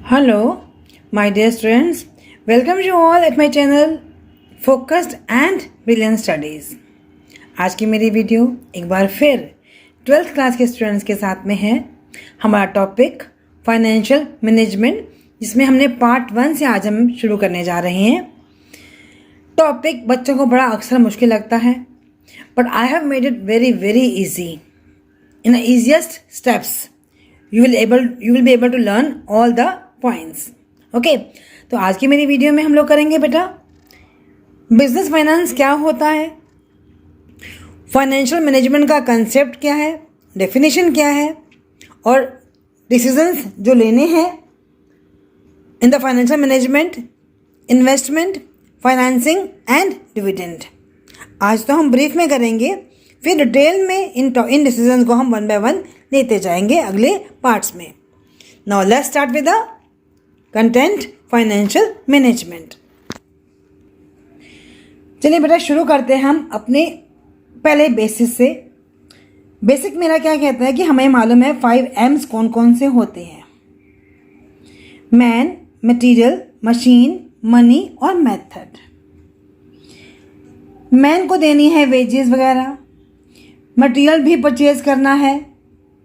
Hello, my dear students. Welcome you all at my channel Focused and Brilliant Studies. आज की मेरी video एक बार फिर 12th क्लास के स्टूडेंट्स के साथ में है। हमारा टॉपिक फाइनेंशियल मैनेजमेंट, जिसमें हमने पार्ट 1 से आज हम शुरू करने जा रहे हैं। टॉपिक बच्चों को बड़ा अक्सर मुश्किल लगता है, but I have made it very easy in easiest steps. you will be able to learn all the points. Okay, तो आज की मेरी वीडियो में हम लोग करेंगे बेटा बिजनेस फाइनेंस क्या होता है, फाइनेंशियल मैनेजमेंट का कंसेप्ट क्या है, डेफिनेशन क्या है और डिसीजंस जो लेने हैं in the financial management, investment, financing and dividend. आज तो हम ब्रीफ में करेंगे, फिर डिटेल में इन डिसीजंस को हम वन बाय वन लेते जाएंगे अगले पार्ट्स में। Now let's start with the content financial management. चलिए बेटा शुरू करते हैं हम अपने पहले बेसिस से। बेसिक मेरा क्या कहता है कि हमें मालूम है 5 M's कौन कौन से होते हैं: मैन, मटेरियल, मशीन, मनी और मेथड। मैन को देनी है वेजेस वगैरह, मटेरियल भी परचेज करना है,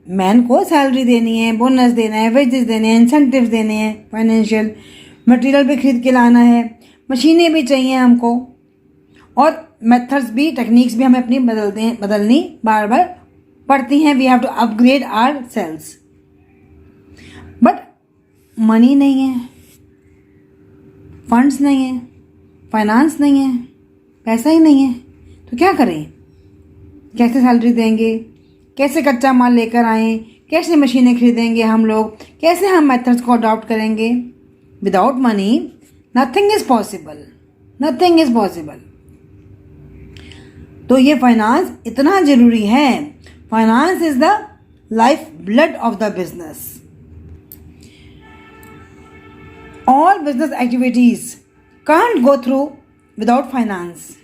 मैन को सैलरी देनी है, बोनस देना है, वेजेस देने हैं, इंसेंटिव्स देने हैं, फाइनेंशियल मटेरियल भी खरीद के लाना है, मशीनें भी चाहिए हमको, और मेथड्स भी, टेक्निक्स भी हमें अपनी बदलनी बार बार पड़ती हैं। We have to upgrade our sales. But money नहीं है, फंड्स नहीं है, फाइनेंस नहीं है, पैसा ही नहीं है, तो क्या करें? कैसे सैलरी देंगे, कैसे कच्चा माल लेकर आएँ, कैसे मशीनें खरीदेंगे हम लोग, कैसे हम मेथड्स को अडॉप्ट करेंगे? Without money nothing is possible, nothing is possible. तो ये फाइनेंस इतना ज़रूरी है। Finance is the life blood of the business. All business activities can't go through without finance.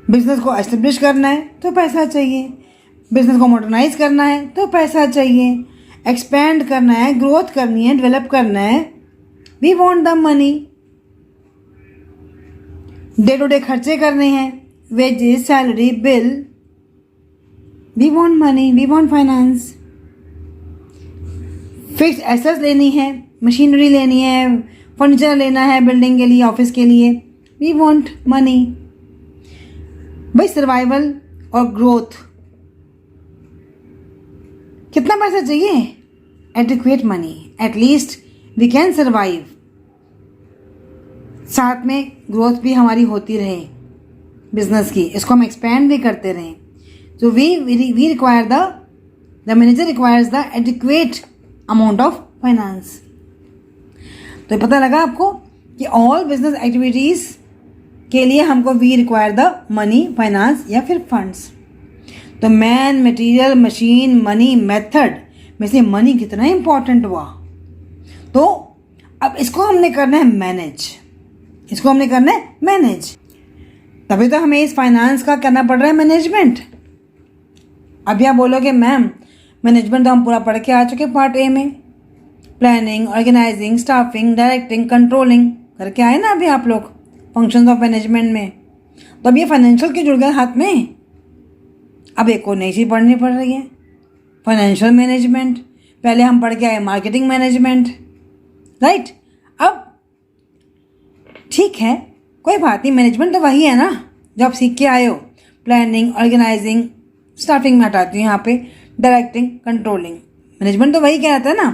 Business को एस्टेब्लिश करना है तो पैसा चाहिए, बिजनेस को मॉडर्नाइज करना है तो पैसा चाहिए, एक्सपेंड करना है, ग्रोथ करनी है, डेवलप करना है, we want the money. Day to day खर्चे करने हैं, wages, salary, bill, we want money, we want finance. Fix assets लेनी है, मशीनरी लेनी है, फर्नीचर लेना है बिल्डिंग के लिए, ऑफिस के लिए, वी वांट मनी। भाई सर्वाइवल और ग्रोथ कितना पैसा चाहिए? Adequate money, at least we can survive, साथ में ग्रोथ भी हमारी होती रहे बिजनेस की, इसको हम एक्सपेंड भी करते रहें। So we require the manager requires the adequate amount of finance. तो पता लगा आपको कि ऑल बिजनेस एक्टिविटीज़ के लिए हमको we require the money, finance या फिर फंड्स। तो man, material, machine, money, method में से मनी कितना इंपॉर्टेंट हुआ। तो अब इसको हमने करना है मैनेज, इसको हमने करना है मैनेज। तभी तो हमें इस फाइनेंस का करना पड़ रहा है मैनेजमेंट। अब आप बोलोगे मैम मैनेजमेंट तो हम पूरा पढ़ के आ चुके पार्ट ए में, planning, organising, staffing, directing, controlling करके आए ना अभी आप लोग फंक्शंस ऑफ मैनेजमेंट में। तो अब ये फाइनेंशियल के जुड़ गए हाथ में। अब एक और नई चीज़ पढ़नी पड़ रही है, फाइनेंशियल मैनेजमेंट। पहले हम पढ़ के आए मार्केटिंग मैनेजमेंट, राइट। अब ठीक है, कोई बात नहीं, मैनेजमेंट तो वही है ना जो आप सीख के आए हो। प्लानिंग, ऑर्गेनाइजिंग, स्टाफिंग में हटाती हूँ यहाँ पे, डायरेक्टिंग, कंट्रोलिंग, मैनेजमेंट तो वही कहता है ना।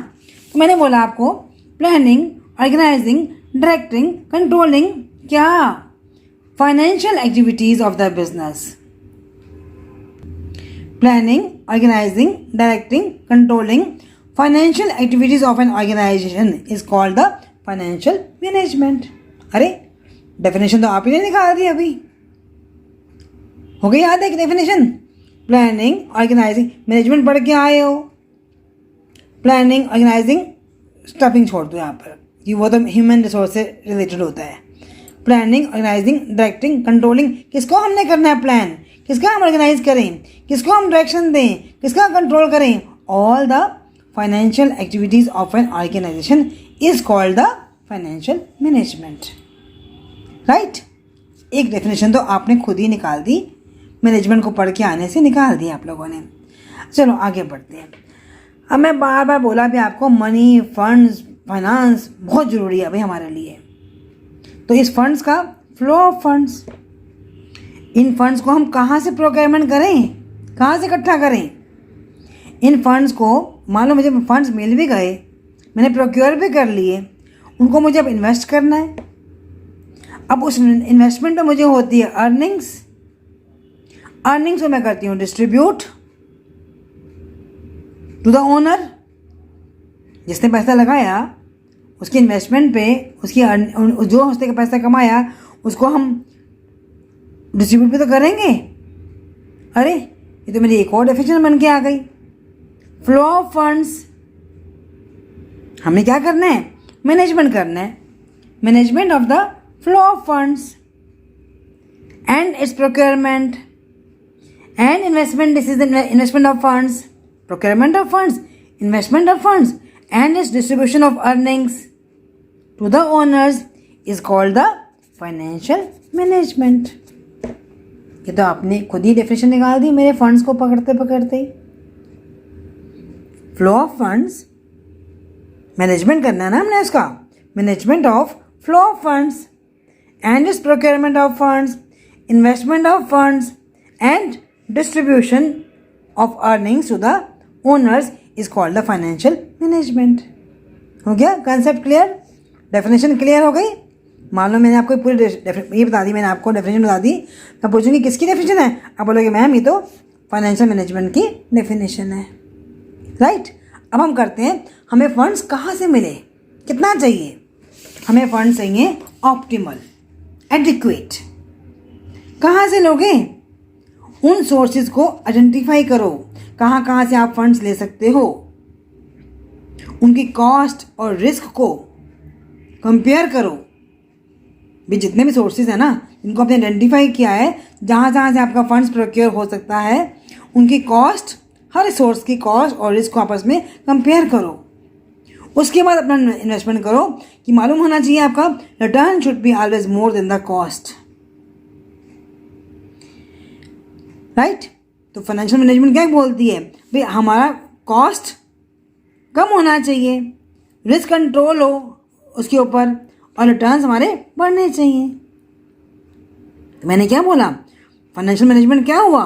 तो मैंने बोला आपको प्लानिंग, ऑर्गेनाइजिंग, डायरेक्टिंग, कंट्रोलिंग क्या? Financial activities of the business. Planning, organising, directing, controlling financial activities of an organisation is called the financial management. अरे डेफिनेशन तो आप ही ने निकाल दी, अभी हो गई याद है कि डेफिनेशन? प्लानिंग, ऑर्गेनाइजिंग, मैनेजमेंट पढ़ के आए हो। प्लानिंग, ऑर्गेनाइजिंग, स्टाफिंग छोड़ दो यहाँ पर, कि वो तो ह्यूमन रिसोर्स से रिलेटेड होता है। प्लानिंग, ऑर्गेनाइजिंग, डायरेक्टिंग, कंट्रोलिंग, किसको हमने करना है प्लान, किसका हम ऑर्गेनाइज करें, किसको हम डायरेक्शन दें, किसका कंट्रोल करें? All the financial activities of an organisation is called the financial management. Right, एक डेफिनेशन तो आपने खुद ही निकाल दी, मैनेजमेंट को पढ़ के आने से निकाल दी आप लोगों ने. चलो आगे बढ़ते हैं. अब मैं बार बार बोला भी आपको, मनी, फंड्स, फाइनेंस बहुत ज़रूरी है भाई हमारे लिए. तो इस फंड्स का flow of funds, in funds को हम कहाँ से प्रोक्योरमेंट करें, कहाँ से इकट्ठा करें. इन फंड्स को मान लो मुझे फंड्स मिल भी गए, मैंने प्रोक्योर भी कर लिए, उनको मुझे अब इन्वेस्ट करना है. अब उस इन्वेस्टमेंट पे मुझे होती है अर्निंग्स. अर्निंग्स को मैं करती हूँ डिस्ट्रीब्यूट टू द ओनर. जिसने पैसा लगाया उसकी इन्वेस्टमेंट पे, उसकी जो उसने पैसा कमाया उसको हम डिस्ट्रीब्यूट भी तो करेंगे. अरे ये तो मेरी एक और डेफिनेशन बन के आ गई. फ्लो ऑफ फंड्स, हमें क्या करना है, मैनेजमेंट करना है. Management of the flow of funds and its procurement and investment. This is the investment of funds, procurement of funds, investment of funds and its distribution of earnings to the owners is called the financial management. ये तो आपने खुद ही definition निकाल दी मेरे funds को पकड़ते पकड़ते ही. फ्लो ऑफ फंड्स, मैनेजमेंट करना है ना हमने उसका. Management of flow of funds and its procurement of funds, investment of funds and distribution of earnings to the owners is called the financial management. हो गया कंसेप्ट क्लियर, डेफिनेशन क्लियर हो गई. मान लो मैंने आपको पूरी ये बता दी, मैंने आपको डेफिनेशन बता दी. मैं पूछूंगी किसकी डेफिनेशन है, आप बोलोगे मैम ये तो फाइनेंशियल मैनेजमेंट की डेफिनेशन है. राइट, अब हम करते हैं, हमें फंड्स कहाँ से मिले, कितना चाहिए. हमें फंड्स चाहिए ऑप्टिमल, एडिक्वेट. कहाँ से लोगे, उन सोर्सेज को आइडेंटिफाई करो, कहाँ कहाँ से आप फंड्स ले सकते हो. उनकी कॉस्ट और रिस्क को कंपेयर करो. भी जितने भी सोर्सेज हैं ना, इनको आपने आइडेंटिफाई किया है, जहाँ जहाँ से आपका फंड्स प्रोक्योर हो सकता है, उनकी कॉस्ट, हर सोर्स की कॉस्ट और रिस्क को आपस में कंपेयर करो. उसके बाद अपना इन्वेस्टमेंट करो कि मालूम होना चाहिए आपका return should be always more than the cost. Right, तो फाइनेंशियल मैनेजमेंट क्या बोलती है भाई, हमारा कॉस्ट कम होना चाहिए, रिस्क कंट्रोल हो उसके ऊपर, और रिटर्न्स हमारे बढ़ने चाहिए. तो मैंने क्या बोला, फाइनेंशियल मैनेजमेंट क्या हुआ,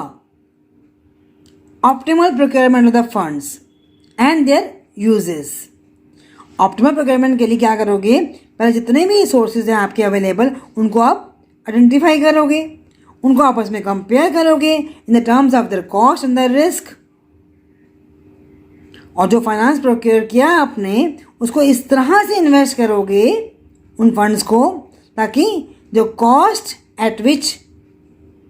optimal procurement of the funds and there uses. Optimal procurement के लिए क्या करोगे, पहले जितने भी सोर्सेज हैं आपके अवेलेबल उनको आप आइडेंटिफाई करोगे, उनको आपस में कंपेयर करोगे in the terms of their cost and the risk. और जो फाइनेंस प्रोक्योर किया आपने उसको इस तरह से इन्वेस्ट करोगे उन फंड्स को, ताकि जो कॉस्ट एट विच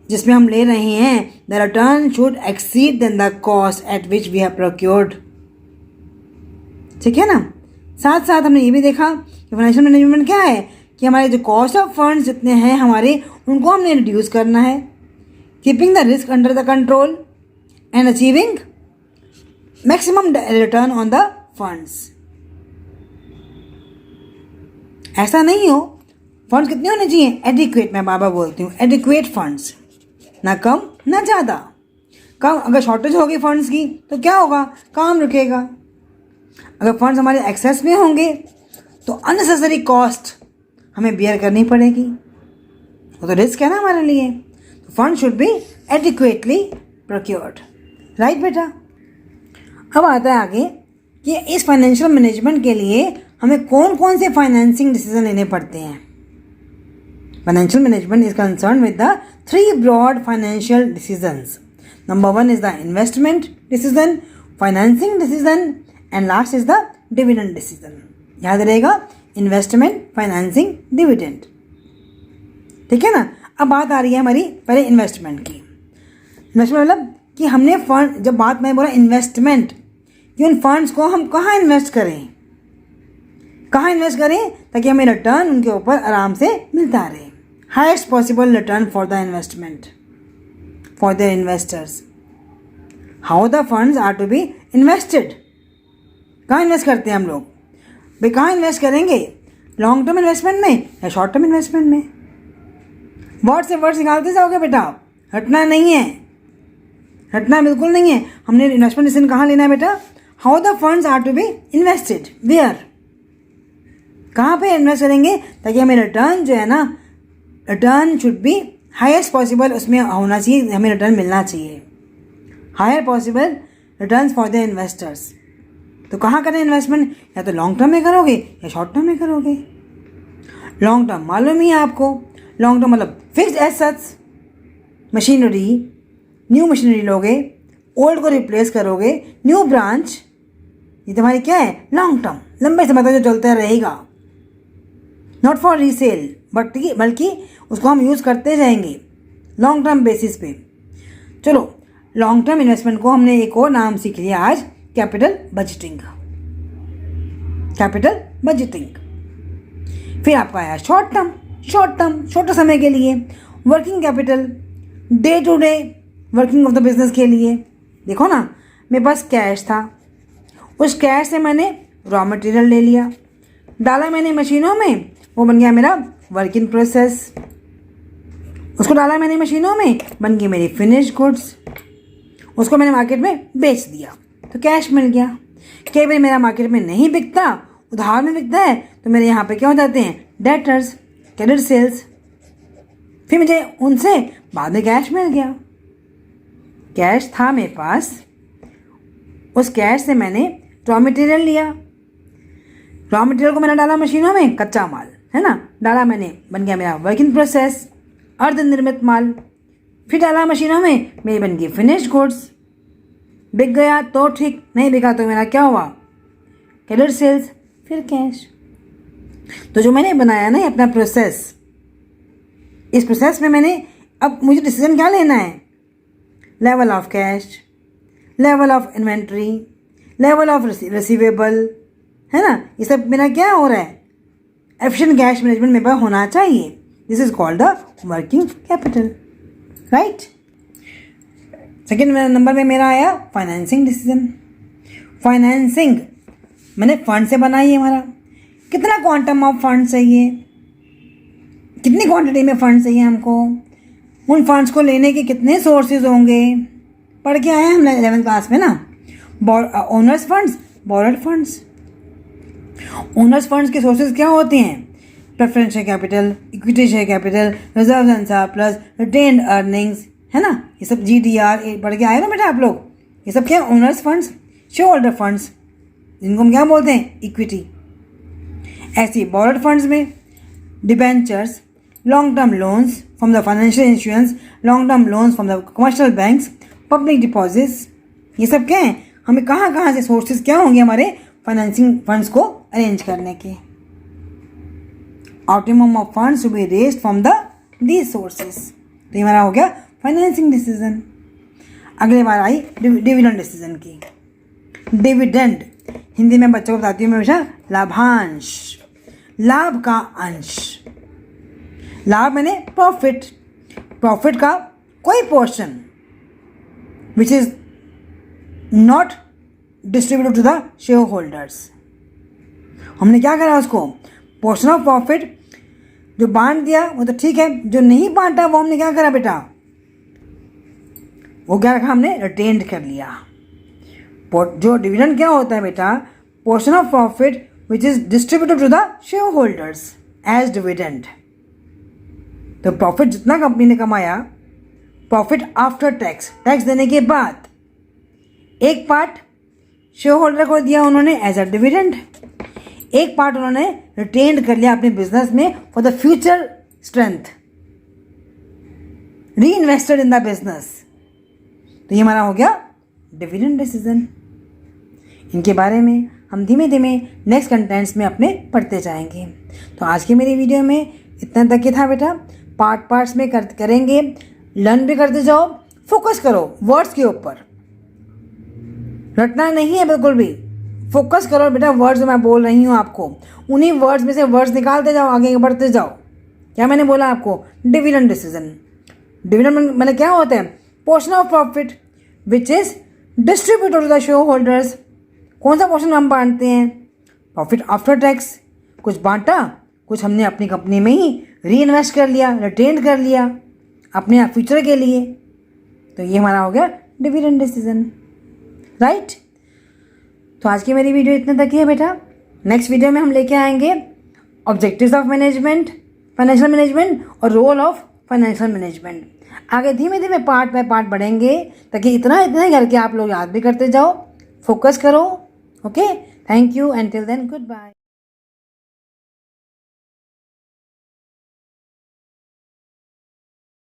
जिसमें हम ले रहे हैं, the return should exceed then the cost at which we have procured. ठीक है ना. साथ साथ हमने ये भी देखा कि फाइनेंशियल मैनेजमेंट क्या है, कि हमारे जो कॉस्ट ऑफ फंड्स जितने हैं हमारे, उनको हमने रिड्यूस करना है, keeping the risk under the control and achieving maximum return on the funds. ऐसा नहीं हो, फंड्स कितने होने चाहिए, एडिक्वेट. मैं बाबा बोलती हूँ एडिक्वेट फंड्स, ना कम ना ज़्यादा. कम, अगर शॉर्टेज होगी फंड्स की तो क्या होगा, काम रुकेगा. अगर फंड्स हमारे एक्सेस में होंगे तो अननेसेसरी कॉस्ट हमें बियर करनी पड़ेगी, वो तो रिस्क है ना हमारे लिए. तो fund should be adequately procured. Right बेटा. अब आता है आगे कि इस फाइनेंशियल मैनेजमेंट के लिए हमें कौन कौन से फाइनेंसिंग डिसीजन लेने पड़ते हैं. Financial management is concern with the 3 broad financial decisions. Number 1 is the investment decision, financing decision and last is the dividend decision. याद रहेगा, इन्वेस्टमेंट, फाइनेंसिंग, डिविडेंड. ठीक है ना. अब बात आ रही है हमारी पहले इन्वेस्टमेंट की. इन्वेस्टमेंट मतलब कि हमने फंड, जब बात मैं बोला इन्वेस्टमेंट, कि उन फंड्स को हम कहाँ इन्वेस्ट करें, कहाँ इन्वेस्ट करें ताकि हमें रिटर्न उनके ऊपर आराम से मिलता रहे. Highest possible return for the investment, for the investors. How the funds are to be invested. कहाँ इन्वेस्ट करते हैं हम लोग भाई? कहाँ इन्वेस्ट करेंगे? लॉन्ग टर्म इन्वेस्टमेंट में या शॉर्ट टर्म इन्वेस्टमेंट में? वर्ड से वर्ड निकालते जाओगे बेटा, हटना नहीं है, हटना बिल्कुल नहीं है। हमने इन्वेस्टमेंट डिसीजन कहाँ लेना है बेटा? How the funds are to be invested, where, कहाँ पे इन्वेस्ट करेंगे ताकि हमें रिटर्न जो है ना, return should be highest possible, उसमें होना चाहिए, हमें रिटर्न मिलना चाहिए, higher possible returns for the investors. तो कहाँ करें इन्वेस्टमेंट? या तो लॉन्ग टर्म में करोगे या शॉर्ट टर्म में करोगे। लॉन्ग टर्म मालूम ही है आपको, लॉन्ग टर्म मतलब fixed assets, machinery, new machinery लोगे, ओल्ड को रिप्लेस करोगे, न्यू ब्रांच, ये तुम्हारी क्या है? लॉन्ग टर्म, लंबे समय तक जो चलता रहेगा, नॉट फॉर रीसेल बल्कि उसको हम यूज़ करते जाएंगे लॉन्ग टर्म बेसिस पे। चलो, लॉन्ग टर्म इन्वेस्टमेंट को हमने एक और नाम सीख लिया आज, कैपिटल बजटिंग। Capital budgeting. फिर आपका आया शॉर्ट टर्म, छोटे समय के लिए working capital, day to day working of the business के लिए। देखो ना, मेरे पास कैश था, उस कैश से मैंने रॉ मटेरियल ले लिया, डाला मैंने मशीनों में, वो बन गया मेरा वर्क इन प्रोसेस। उसको डाला मैंने मशीनों में, बन गई मेरी फिनिश गुड्स। उसको मैंने मार्केट में बेच दिया तो कैश मिल गया। कई बार मेरा मार्केट में नहीं बिकता, उधार में बिकता है, तो मेरे यहाँ पे क्या हो जाते हैं? Debtors, credit sales. फिर मुझे उनसे बाद में कैश मिल गया। कैश था मेरे पास, उस कैश से मैंने रॉ मटेरियल लिया, रॉ मटेरियल को मैंने डाला मशीनों में, कच्चा माल है ना, डाला मैंने, बन गया मेरा वर्क इन प्रोसेस, अर्धनिर्मित माल। फिर डाला मशीनों में, मेरी बन गई फिनिश गुड्स। बिक गया तो ठीक, नहीं बिका तो मेरा क्या हुआ? क्रेडिट सेल्स, फिर कैश। तो जो मैंने बनाया ना अपना प्रोसेस, इस प्रोसेस में मैंने अब मुझे डिसीजन क्या लेना है? Level of cash, level of inventory, level of receivable, है ना, ये सब मेरा क्या हो रहा है? एफिशिएंट कैश मैनेजमेंट मेरे पास होना चाहिए। This is called the working capital, right. Second number में मेरा आया फाइनेंसिंग डिसीजन। फाइनेंसिंग मैंने फंड से बनाई है हमारा, कितना क्वांटम ऑफ फंड चाहिए, कितनी क्वांटिटी में फंड चाहिए हमको, उन फंड्स को लेने के कितने सोर्सेज होंगे, पढ़ के आए हैं हमने 11th क्लास में ना। Owners funds, borrowed funds. Owners funds के सोर्सेज क्या होते हैं? Preference share capital, equity share capital, reserve and surplus, retained earnings, है ना, ये सब GDR पढ़ के आए ना बेटा आप लोग। ये सब क्या? Owners funds, share holder funds, जिनको हम क्या बोलते हैं? इक्विटी। ऐसी बोरोड फंड्स में debentures, long term loans from the financial insurance, long term loans from the commercial banks, public deposits, ये सब क्या है? हमें कहाँ कहाँ से सोर्सेज क्या होंगे हमारे फाइनेंसिंग फंड्स को अरेंज करने के? Optimum of funds to be raised from the these sources. तो ये हमारा हो गया फाइनेंसिंग डिसीजन। अगले बार आई डिविडेंड डिसीजन की। डिविडेंड हिंदी में बच्चों को बताती हूँ मैं हमेशा लाभांश, लाभ का अंश। लाभ मैंने प्रॉफिट, प्रॉफिट का कोई portion which is not distributed to the shareholders. हमने क्या करा? उसको पोर्शन ऑफ प्रॉफिट जो बांट दिया वो तो ठीक है, जो नहीं बांटा वो हमने क्या करा बेटा? वो क्या रखा हमने? रिटेन्ड कर लिया। जो डिविडेंड क्या होता है बेटा? Portion of profit which is distributed to the shareholders as dividend. तो प्रॉफिट जितना कंपनी ने कमाया, प्रॉफिट आफ्टर टैक्स, टैक्स देने के बाद, एक पार्ट शेयर होल्डर को दिया उन्होंने एज अ डिविडेंड, एक पार्ट उन्होंने रिटेन्ड कर लिया अपने बिजनेस में फॉर द फ्यूचर स्ट्रेंथ, री इन्वेस्टेड इन द बिजनेस। तो ये हमारा हो गया डिविडेंड डिसीजन। इनके बारे में हम धीमे धीमे नेक्स्ट कंटेंट्स में अपने पढ़ते जाएंगे। तो आज की मेरी वीडियो में इतना तक ही था बेटा। पार्ट्स में करेंगे, लर्न भी करते जाओ, फोकस करो वर्ड्स के ऊपर, रटना नहीं है बिल्कुल भी। फोकस करो बेटा वर्ड्स जो मैं बोल रही हूँ आपको, उन्हीं वर्ड्स में से वर्ड्स निकालते जाओ, आगे बढ़ते जाओ। क्या मैंने बोला आपको? Dividend decision. डिविडेंड मैंने क्या होता है? Portion of profit which is distributed to the shareholders कौन सा पोर्शन हम बांटते हैं? Profit after tax. कुछ बांटा, कुछ हमने अपनी कंपनी में ही री इन्वेस्ट कर लिया, रिटेन कर लिया अपने फ्यूचर के लिए। तो ये हमारा हो गया डिविडेंड डिसीजन, राइट। तो आज की मेरी वीडियो इतने तक ही है बेटा। नेक्स्ट वीडियो में हम लेके आएंगे objectives of management, financial management और रोल ऑफ फाइनेंशियल मैनेजमेंट। आगे धीमे धीमे पार्ट बाय पार्ट बढ़ेंगे ताकि इतना करके आप लोग याद भी करते जाओ, फोकस करो। Okay, thank you and till then good bye.